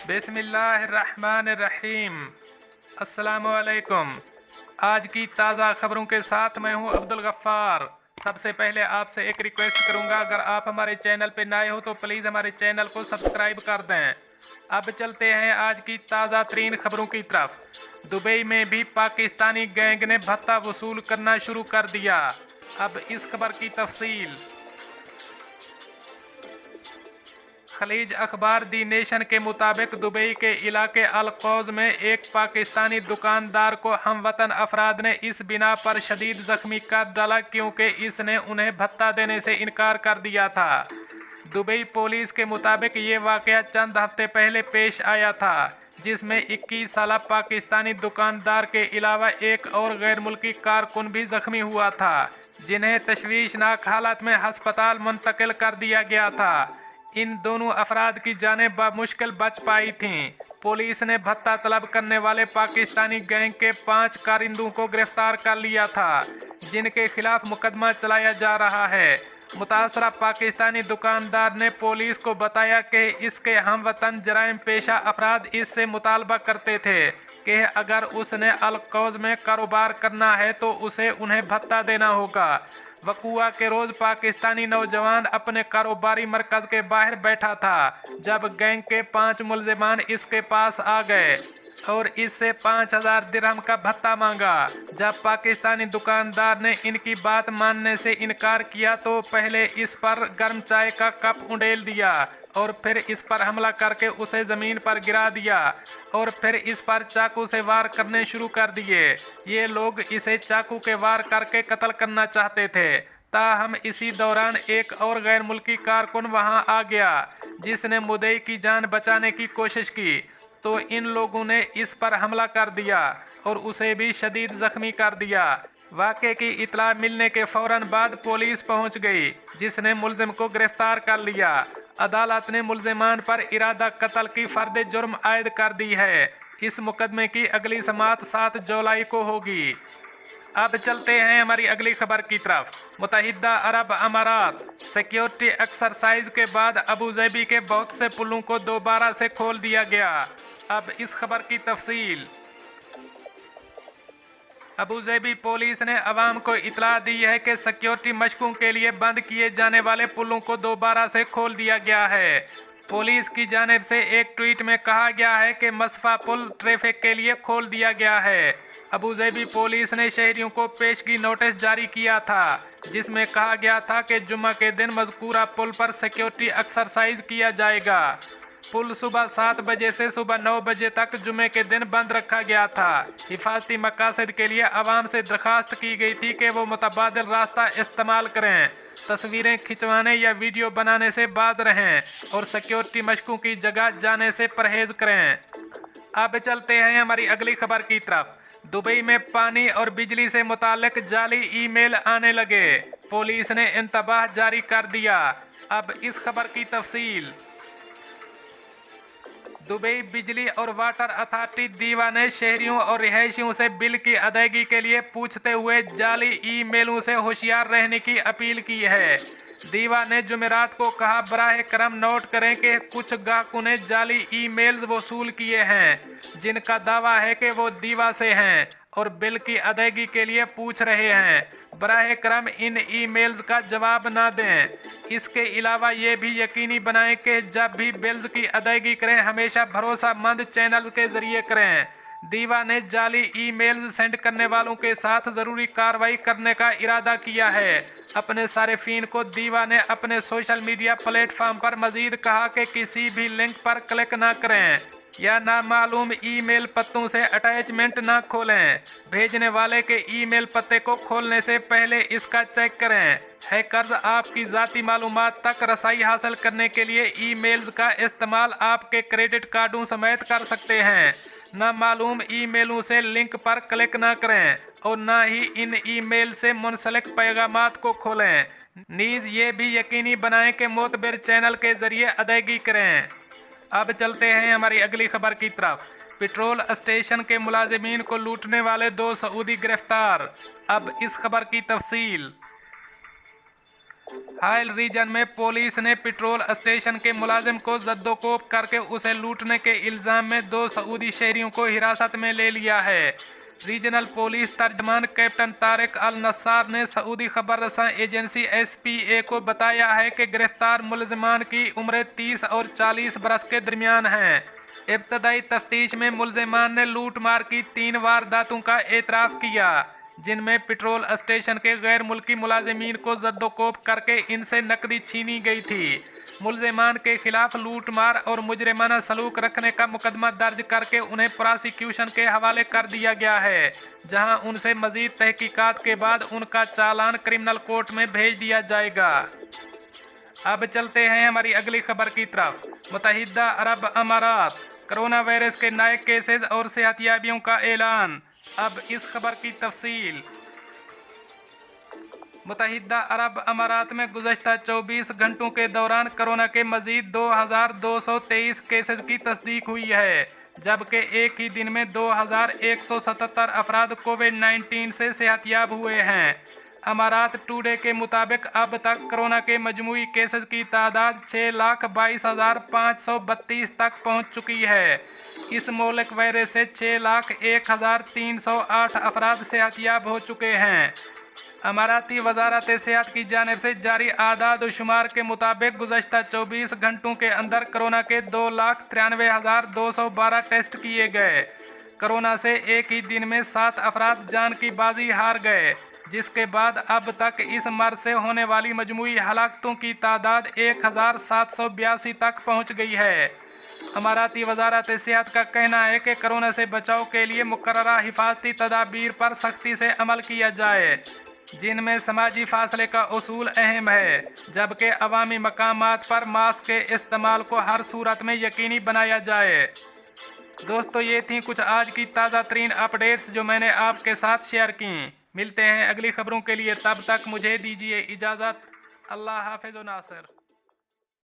बिस्मिल्लाहिर्रहमानिर्रहीम। अस्सलामुअलैकुम। आज की ताज़ा खबरों के साथ मैं हूं अब्दुल गफ्फार। सबसे पहले आपसे एक रिक्वेस्ट करूंगा, अगर आप हमारे चैनल पर नए हो तो प्लीज़ हमारे चैनल को सब्सक्राइब कर दें। अब चलते हैं आज की ताज़ा तरीन खबरों की तरफ। दुबई में भी पाकिस्तानी गैंग ने भत्ता वसूल करना शुरू कर दिया। अब इस खबर की तफसील। खलीज अखबार दी नेशन के मुताबिक दुबई के इलाके अल-कौज में एक पाकिस्तानी दुकानदार को हमवतन अफराद ने इस बिना पर शदीद जख्मी कर डाला क्योंकि इसने उन्हें भत्ता देने से इनकार कर दिया था। दुबई पुलिस के मुताबिक ये वाकया चंद हफ्ते पहले पेश आया था, जिसमें 21 साला पाकिस्तानी दुकानदार के अलावा एक और गैर मुल्की कारकुन भी जख्मी हुआ था, जिन्हें तशवीशनाक हालत में हस्पताल मुंतकिल कर दिया गया था। इन दोनों अफराद की जानें बामुश्किल बच पाई थीं। पुलिस ने भत्ता तलब करने वाले पाकिस्तानी गैंग के 5 कारिंदों को गिरफ्तार कर लिया था, जिनके खिलाफ मुकदमा चलाया जा रहा है। मुतासरा पाकिस्तानी दुकानदार ने पुलिस को बताया कि इसके हमवतन जराइम पेशा अफराद इससे मुतालबा करते थे कि अगर उसने अल-कौज में कारोबार करना है तो उसे उन्हें भत्ता देना होगा। वकुआ के रोज़ पाकिस्तानी नौजवान अपने कारोबारी मरकज़ के बाहर बैठा था जब गैंग के 5 मुलजिमान इसके पास आ गए और इससे 5000 दिरहम का भत्ता मांगा। जब पाकिस्तानी दुकानदार ने इनकी बात मानने से इनकार किया तो पहले इस पर गर्म चाय का कप उंडेल दिया और फिर इस पर हमला करके उसे ज़मीन पर गिरा दिया और फिर इस पर चाकू से वार करने शुरू कर दिए। ये लोग इसे चाकू के वार करके कत्ल करना चाहते थे। ताहम इसी दौरान एक और गैर मुल्की कारकुन वहां आ गया, जिसने मुद्दई की जान बचाने की कोशिश की, तो इन लोगों ने इस पर हमला कर दिया और उसे भी शदीद जख्मी कर दिया। वाक़े की इतला मिलने के फौरन बाद पुलिस पहुंच गई, जिसने मुलजिम को गिरफ्तार कर लिया। अदालत ने मुलजिमान पर इरादा कत्ल की फर्द जुर्म आयद कर दी है। इस मुकदमे की अगली समाअत 7 जुलाई को होगी। अब चलते हैं हमारी अगली खबर की तरफ। मुत्तहिदा अरब अमारात सिक्योरिटी एक्सरसाइज के बाद अबूज़ैबी के बहुत से पुलों को दोबारा से खोल दिया गया। अब इस खबर की तफसील। अबूज़ैबी पुलिस ने अवाम को इतला दी है कि सिक्योरिटी मशकों के लिए बंद किए जाने वाले पुलों को दोबारा से खोल दिया गया है। पुलिस की जानिब से एक ट्वीट में कहा गया है कि मसफा पुल ट्रैफिक के लिए खोल दिया गया है। अबूज़ैबी पुलिस ने शहरियों को पेशगी नोटिस जारी किया था, जिसमें कहा गया था कि जुम्मा के दिन मज़कूरा पुल पर सिक्योरिटी एक्सरसाइज किया जाएगा। पुल सुबह 7 बजे से सुबह 9 बजे तक जुमे के दिन बंद रखा गया था। हिफाजती मकासद के लिए आवाम से दरख्वास्त की गई थी कि वो मुतबादिल रास्ता इस्तेमाल करें, तस्वीरें खिंचवाने या वीडियो बनाने से बाज रहें और सिक्योरिटी मशकों की जगह जाने से परहेज करें। अब चलते हैं हमारी अगली खबर की तरफ। दुबई में पानी और बिजली से मुताल्लिक जाली ईमेल आने लगे। पुलिस ने इंतबाह जारी कर दिया। अब इस खबर की तफसील। दुबई बिजली और वाटर अथॉरिटी दीवा ने शहरियों और रिहायशियों से बिल की अदायगी के लिए पूछते हुए जाली ईमेलों से होशियार रहने की अपील की है। दीवा ने जुमेरात को कहा, बराह करम नोट करें कि कुछ ग्राहकों ने जाली ईमेल्स वसूल किए हैं, जिनका दावा है कि वो दीवा से हैं और बिल की अदायगी के लिए पूछ रहे हैं। बराह करम इन ईमेल्स का जवाब ना दें। इसके अलावा ये भी यकीनी बनाएं कि जब भी बिल्स की अदायगी करें हमेशा भरोसेमंद चैनल के जरिए करें। दीवा ने जाली ईमेल्स सेंड करने वालों के साथ ज़रूरी कार्रवाई करने का इरादा किया है। अपने सारिफीन को दीवा ने अपने सोशल मीडिया प्लेटफॉर्म पर मजीद कहा कि किसी भी लिंक पर क्लिक ना करें या नामालूम ईमेल पत्तों से अटैचमेंट ना खोलें। भेजने वाले के ईमेल पते को खोलने से पहले इसका चेक करें। हैकर्स आपकी ज़ाती मालूमात तक रसाई हासिल करने के लिए ईमेल्स का इस्तेमाल आपके क्रेडिट कार्डों समेत कर सकते हैं। नामालूम ईमेलों से लिंक पर क्लिक ना करें और ना ही इन ईमेल से मुंसलिक पैगामात को खोलें। नीज़ ये भी यकीनी बनाएं कि मोतबर चैनल के ज़रिए अदायगी करें। अब चलते हैं हमारी अगली खबर की तरफ। पेट्रोल स्टेशन के मुलाजिमीन को लूटने वाले 2 सऊदी गिरफ्तार। अब इस खबर की तफसील। हाइल रीजन में पुलिस ने पेट्रोल स्टेशन के मुलाजिम को जद्दोकोब करके उसे लूटने के इल्जाम में 2 सऊदी शहरियों को हिरासत में ले लिया है। रीजनल पुलिस तर्जमान कैप्टन तारिक अल नस्सार ने सऊदी खबर रसां एजेंसी SPA को बताया है कि गिरफ्तार मुलजमान की उम्र 30 और 40 बरस के दरमियान है। इब्तदाई तफ्तीश में मुलजमान ने लूट मार की 3 वारदातों का एतराफ़ किया, जिनमें पेट्रोल स्टेशन के गैर मुल्की मुलाजिमीन को जद्दोकोब करके इनसे नकदी छीनी गई थी। मुलजमान के खिलाफ लूट मार और मुजरिमाना सलूक रखने का मुकदमा दर्ज करके उन्हें प्रोसिक्यूशन के हवाले कर दिया गया है, जहां उनसे मजीद तहकीकात के बाद उनका चालान क्रिमिनल कोर्ट में भेज दिया जाएगा। अब चलते हैं हमारी अगली खबर की तरफ। मुत्तहिदा अरब अमारात, कोरोना वायरस के नए केसेस और सेहतियाबियों का ऐलान। अब इस खबर की तफसील। मुत्तहिदा अरब अमारात में गुज़श्ता 24 घंटों के दौरान कोरोना के मजीद 2223 केसेस की तस्दीक हुई है, जबकि एक ही दिन में 2177 अफराद कोविड-19 से सेहतियाब हुए हैं। अमारात टुडे के मुताबिक अब तक कोरोना के मजमूई केसेस की तादाद 6,22,532 तक पहुंच चुकी है। इस मौलिक वायरस से 6,01,308 अफराद सेहतियाब हो चुके हैं। अमाराती वजारत सेहत की जानिब से जारी आदाद व शुमार के मुताबिक गुज़श्ता 24 घंटों के अंदर कोरोना के 2,93,212 टेस्ट किए गए। कोरोना से एक ही दिन में 7 अफराद जान की बाजी हार गए, जिसके बाद अब तक इस मर्ज से होने वाली मजमूई हलाकतों की तादाद 1,782 तक पहुंच गई है। अमाराती वजारत सेहत का कहना है कि कोरोना से बचाव के लिए मुकर्ररा हिफाजती तदाबीर पर सख्ती से अमल किया जाए, जिनमें समाजी फासले का उसूल अहम है, जबकि अवामी मकामात पर मास्क के इस्तेमाल को हर सूरत में यकीनी बनाया जाए। दोस्तों, ये थी कुछ आज की ताज़ा तरीन अपडेट्स जो मैंने आपके साथ शेयर की। मिलते हैं अगली खबरों के लिए, तब तक मुझे दीजिए इजाज़त। अल्लाह हाफ़िज़ व नासिर।